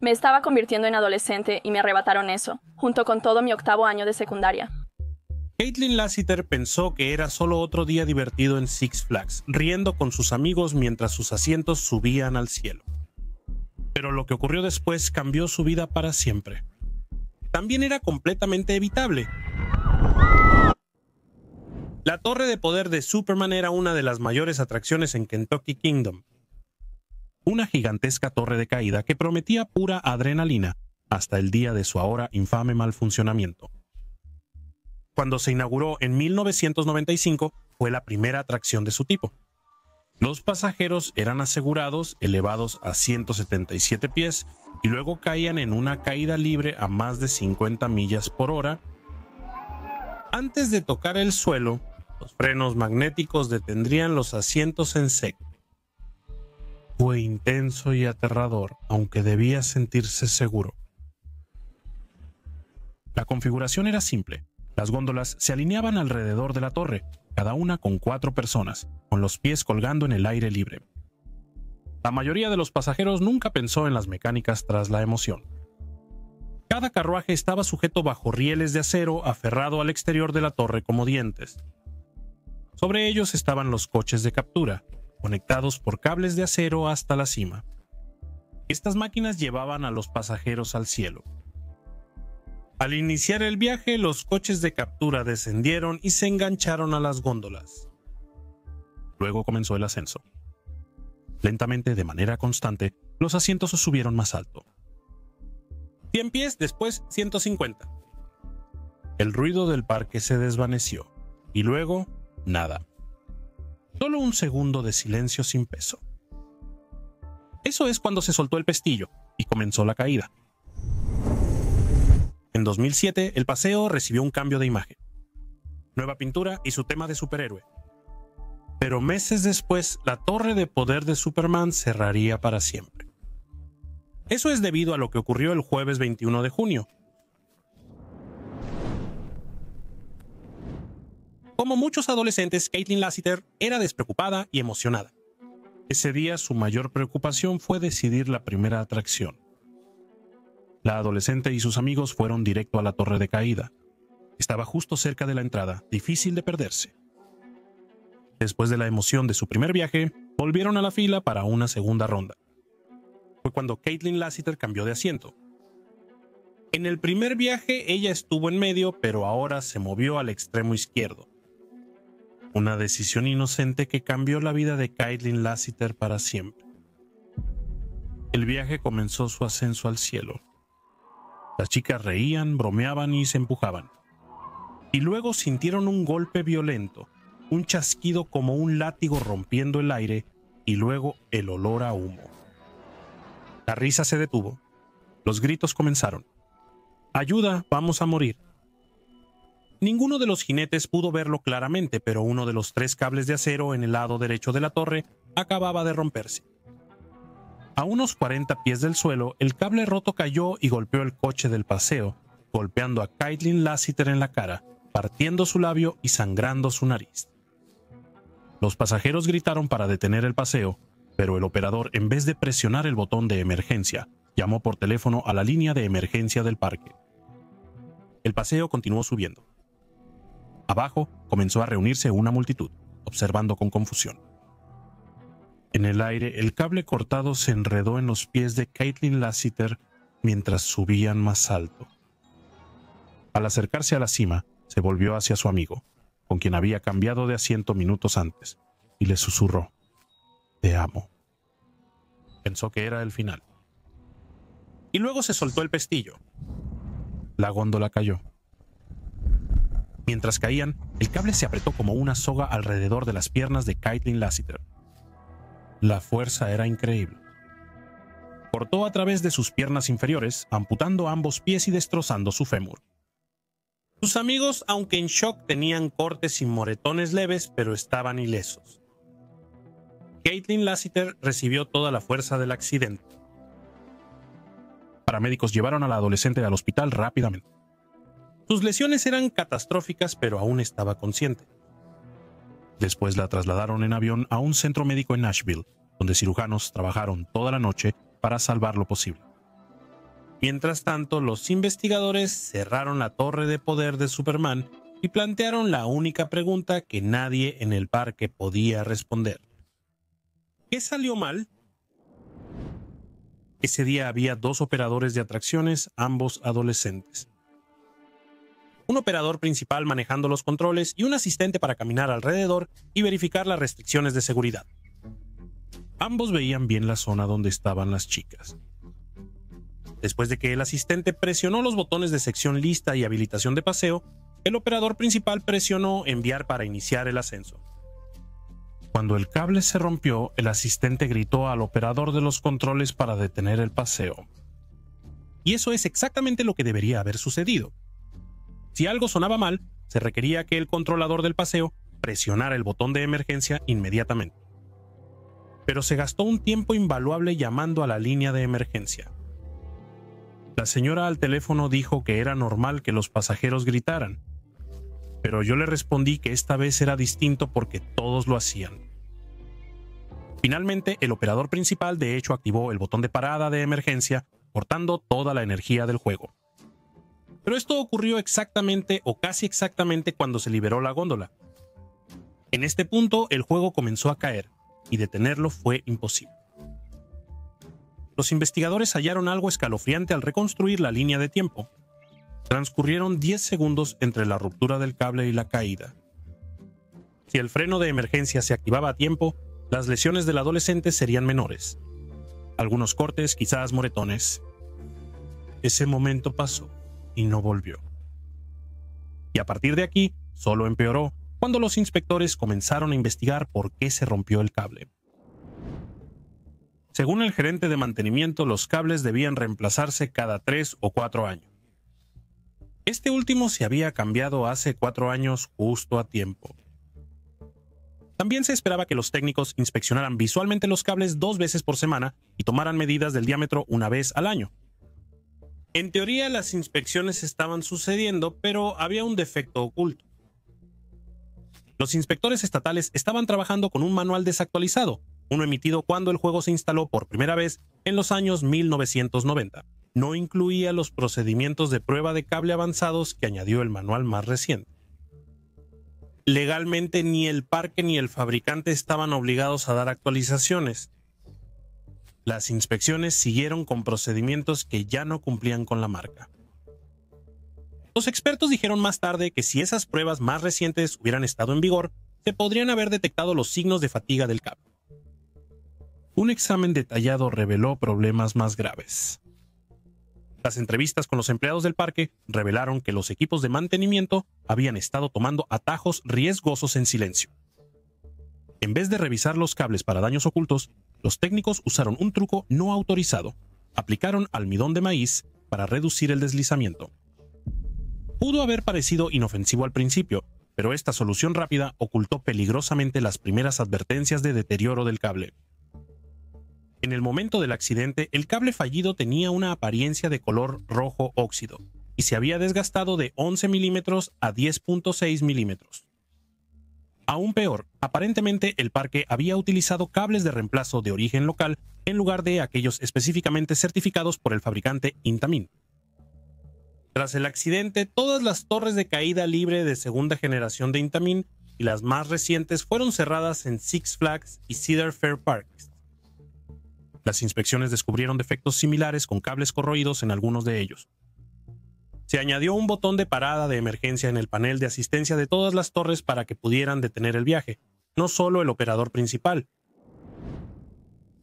Me estaba convirtiendo en adolescente y me arrebataron eso, junto con todo mi 8º año de secundaria. Caitlin Lassiter pensó que era solo otro día divertido en Six Flags, riendo con sus amigos mientras sus asientos subían al cielo. Pero lo que ocurrió después cambió su vida para siempre. También era completamente evitable. La torre de poder de Superman era una de las mayores atracciones en Kentucky Kingdom. Una gigantesca torre de caída que prometía pura adrenalina hasta el día de su ahora infame mal funcionamiento. Cuando se inauguró en 1995, fue la primera atracción de su tipo. Los pasajeros eran asegurados, elevados a 177 pies, y luego caían en una caída libre a más de 50 millas por hora. Antes de tocar el suelo, los frenos magnéticos detendrían los asientos en seco. Fue intenso y aterrador, aunque debía sentirse seguro. La configuración era simple. Las góndolas se alineaban alrededor de la torre, cada una con 4 personas, con los pies colgando en el aire libre. La mayoría de los pasajeros nunca pensó en las mecánicas tras la emoción. Cada carruaje estaba sujeto bajo rieles de acero aferrado al exterior de la torre como dientes. Sobre ellos estaban los coches de captura, conectados por cables de acero hasta la cima. Estas máquinas llevaban a los pasajeros al cielo. Al iniciar el viaje, los coches de captura descendieron y se engancharon a las góndolas. Luego comenzó el ascenso. Lentamente, de manera constante, los asientos se subieron más alto. 100 pies, después 150. El ruido del parque se desvaneció, y luego, nada. Solo un segundo de silencio sin peso. Eso es cuando se soltó el pestillo y comenzó la caída. En 2007, el paseo recibió un cambio de imagen. Nueva pintura y su tema de superhéroe. Pero meses después, la torre de poder de Superman cerraría para siempre. Eso es debido a lo que ocurrió el jueves 21 de junio. Como muchos adolescentes, Caitlin Lassiter era despreocupada y emocionada. Ese día su mayor preocupación fue decidir la primera atracción. La adolescente y sus amigos fueron directo a la torre de caída. Estaba justo cerca de la entrada, difícil de perderse. Después de la emoción de su primer viaje, volvieron a la fila para una segunda ronda. Fue cuando Caitlin Lassiter cambió de asiento. En el primer viaje ella estuvo en medio, pero ahora se movió al extremo izquierdo. Una decisión inocente que cambió la vida de Caitlin Lassiter para siempre. El viaje comenzó su ascenso al cielo. Las chicas reían, bromeaban y se empujaban. Y luego sintieron un golpe violento, un chasquido como un látigo rompiendo el aire y luego el olor a humo. La risa se detuvo. Los gritos comenzaron. ¡Ayuda! ¡Vamos a morir! Ninguno de los jinetes pudo verlo claramente, pero uno de los 3 cables de acero en el lado derecho de la torre acababa de romperse. A unos 40 pies del suelo, el cable roto cayó y golpeó el coche del paseo, golpeando a Caitlin Lassiter en la cara, partiendo su labio y sangrando su nariz. Los pasajeros gritaron para detener el paseo, pero el operador, en vez de presionar el botón de emergencia, llamó por teléfono a la línea de emergencia del parque. El paseo continuó subiendo. Abajo comenzó a reunirse una multitud, observando con confusión. En el aire, el cable cortado se enredó en los pies de Caitlin Lassiter mientras subían más alto. Al acercarse a la cima, se volvió hacia su amigo, con quien había cambiado de asiento minutos antes, y le susurró: «Te amo». Pensó que era el final. Y luego se soltó el pestillo. La góndola cayó. Mientras caían, el cable se apretó como una soga alrededor de las piernas de Caitlin Lassiter. La fuerza era increíble. Cortó a través de sus piernas inferiores, amputando ambos pies y destrozando su fémur. Sus amigos, aunque en shock, tenían cortes y moretones leves, pero estaban ilesos. Caitlin Lassiter recibió toda la fuerza del accidente. Paramédicos llevaron a la adolescente al hospital rápidamente. Sus lesiones eran catastróficas, pero aún estaba consciente. Después la trasladaron en avión a un centro médico en Nashville, donde cirujanos trabajaron toda la noche para salvar lo posible. Mientras tanto, los investigadores cerraron la torre de poder de Superman y plantearon la única pregunta que nadie en el parque podía responder. ¿Qué salió mal? Ese día había 2 operadores de atracciones, ambos adolescentes. Un operador principal manejando los controles y un asistente para caminar alrededor y verificar las restricciones de seguridad. Ambos veían bien la zona donde estaban las chicas. Después de que el asistente presionó los botones de sección lista y habilitación de paseo, el operador principal presionó enviar para iniciar el ascenso. Cuando el cable se rompió, el asistente gritó al operador de los controles para detener el paseo. Y eso es exactamente lo que debería haber sucedido. Si algo sonaba mal, se requería que el controlador del paseo presionara el botón de emergencia inmediatamente. Pero se gastó un tiempo invaluable llamando a la línea de emergencia. La señora al teléfono dijo que era normal que los pasajeros gritaran, pero yo le respondí que esta vez era distinto porque todos lo hacían. Finalmente, el operador principal de hecho activó el botón de parada de emergencia, cortando toda la energía del juego. Pero esto ocurrió exactamente o casi exactamente cuando se liberó la góndola. En este punto, el juego comenzó a caer, y detenerlo fue imposible. Los investigadores hallaron algo escalofriante al reconstruir la línea de tiempo. Transcurrieron 10 segundos entre la ruptura del cable y la caída. Si el freno de emergencia se activaba a tiempo, las lesiones del adolescente serían menores. Algunos cortes, quizás moretones. Ese momento pasó y no volvió. Y a partir de aquí, solo empeoró cuando los inspectores comenzaron a investigar por qué se rompió el cable. Según el gerente de mantenimiento, los cables debían reemplazarse cada 3 o 4 años. Este último se había cambiado hace 4 años justo a tiempo. También se esperaba que los técnicos inspeccionaran visualmente los cables 2 veces por semana y tomaran medidas del diámetro una vez al año. En teoría, las inspecciones estaban sucediendo, pero había un defecto oculto. Los inspectores estatales estaban trabajando con un manual desactualizado, uno emitido cuando el juego se instaló por primera vez en los años 1990. No incluía los procedimientos de prueba de cable avanzados que añadió el manual más reciente. Legalmente, ni el parque ni el fabricante estaban obligados a dar actualizaciones. Las inspecciones siguieron con procedimientos que ya no cumplían con la marca. Los expertos dijeron más tarde que si esas pruebas más recientes hubieran estado en vigor, se podrían haber detectado los signos de fatiga del cable. Un examen detallado reveló problemas más graves. Las entrevistas con los empleados del parque revelaron que los equipos de mantenimiento habían estado tomando atajos riesgosos en silencio. En vez de revisar los cables para daños ocultos, los técnicos usaron un truco no autorizado. Aplicaron almidón de maíz para reducir el deslizamiento. Pudo haber parecido inofensivo al principio, pero esta solución rápida ocultó peligrosamente las primeras advertencias de deterioro del cable. En el momento del accidente, el cable fallido tenía una apariencia de color rojo óxido y se había desgastado de 11 milímetros a 10.6 milímetros. Aún peor, aparentemente el parque había utilizado cables de reemplazo de origen local en lugar de aquellos específicamente certificados por el fabricante Intamin. Tras el accidente, todas las torres de caída libre de segunda generación de Intamin y las más recientes fueron cerradas en Six Flags y Cedar Fair Parks. Las inspecciones descubrieron defectos similares con cables corroídos en algunos de ellos. Se añadió un botón de parada de emergencia en el panel de asistencia de todas las torres para que pudieran detener el viaje, no solo el operador principal.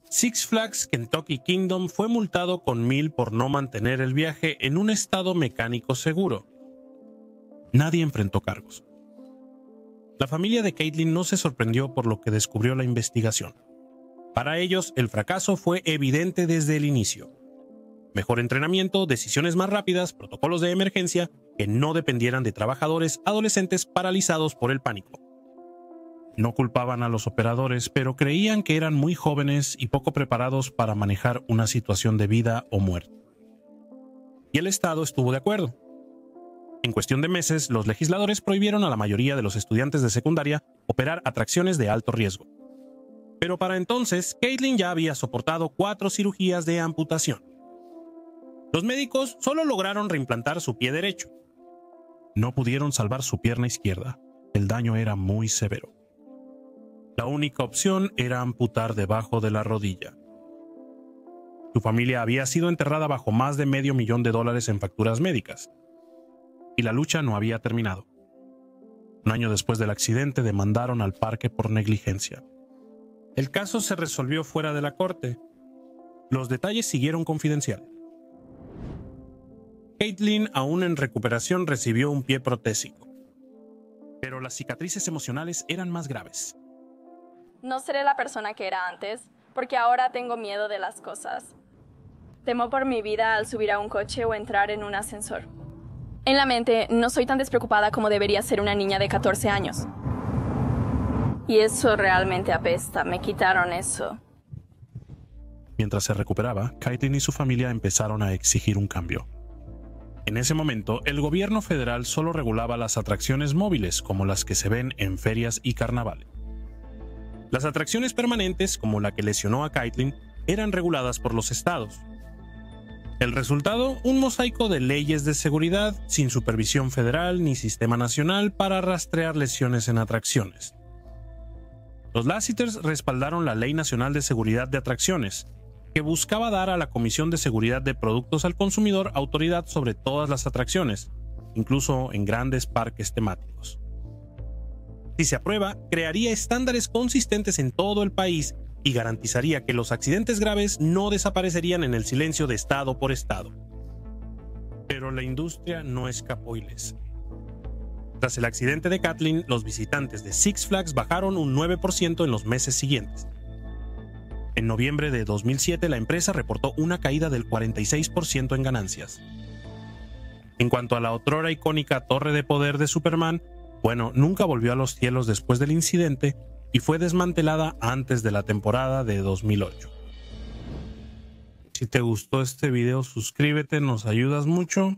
Six Flags Kentucky Kingdom fue multado con $1,000 por no mantener el viaje en un estado mecánico seguro. Nadie enfrentó cargos. La familia de Caitlin no se sorprendió por lo que descubrió la investigación. Para ellos, el fracaso fue evidente desde el inicio. Mejor entrenamiento, decisiones más rápidas, protocolos de emergencia que no dependieran de trabajadores adolescentes paralizados por el pánico. No culpaban a los operadores, pero creían que eran muy jóvenes y poco preparados para manejar una situación de vida o muerte. Y el Estado estuvo de acuerdo. En cuestión de meses, los legisladores prohibieron a la mayoría de los estudiantes de secundaria operar atracciones de alto riesgo. Pero para entonces, Caitlin ya había soportado 4 cirugías de amputación. Los médicos solo lograron reimplantar su pie derecho. No pudieron salvar su pierna izquierda. El daño era muy severo. La única opción era amputar debajo de la rodilla. Su familia había sido enterrada bajo más de $500,000 en facturas médicas. Y la lucha no había terminado. Un año después del accidente demandaron al parque por negligencia. El caso se resolvió fuera de la corte. Los detalles siguieron confidenciales. Caitlin, aún en recuperación, recibió un pie protésico. Pero las cicatrices emocionales eran más graves. No seré la persona que era antes, porque ahora tengo miedo de las cosas. Temo por mi vida al subir a un coche o entrar en un ascensor. En la mente, no soy tan despreocupada como debería ser una niña de 14 años. Y eso realmente apesta, me quitaron eso. Mientras se recuperaba, Caitlin y su familia empezaron a exigir un cambio. En ese momento, el gobierno federal solo regulaba las atracciones móviles, como las que se ven en ferias y carnavales. Las atracciones permanentes, como la que lesionó a Caitlin, eran reguladas por los estados. El resultado, un mosaico de leyes de seguridad sin supervisión federal ni sistema nacional para rastrear lesiones en atracciones. Los Lassiters respaldaron la Ley Nacional de Seguridad de Atracciones, que buscaba dar a la Comisión de Seguridad de Productos al Consumidor autoridad sobre todas las atracciones, incluso en grandes parques temáticos. Si se aprueba, crearía estándares consistentes en todo el país y garantizaría que los accidentes graves no desaparecerían en el silencio de estado por estado. Pero la industria no escapó ilesa. Tras el accidente de Caitlin, los visitantes de Six Flags bajaron un 9% en los meses siguientes. En noviembre de 2007, la empresa reportó una caída del 46% en ganancias. En cuanto a la otrora icónica Torre de Poder de Superman, bueno, nunca volvió a los cielos después del incidente y fue desmantelada antes de la temporada de 2008. Si te gustó este video, suscríbete, nos ayudas mucho.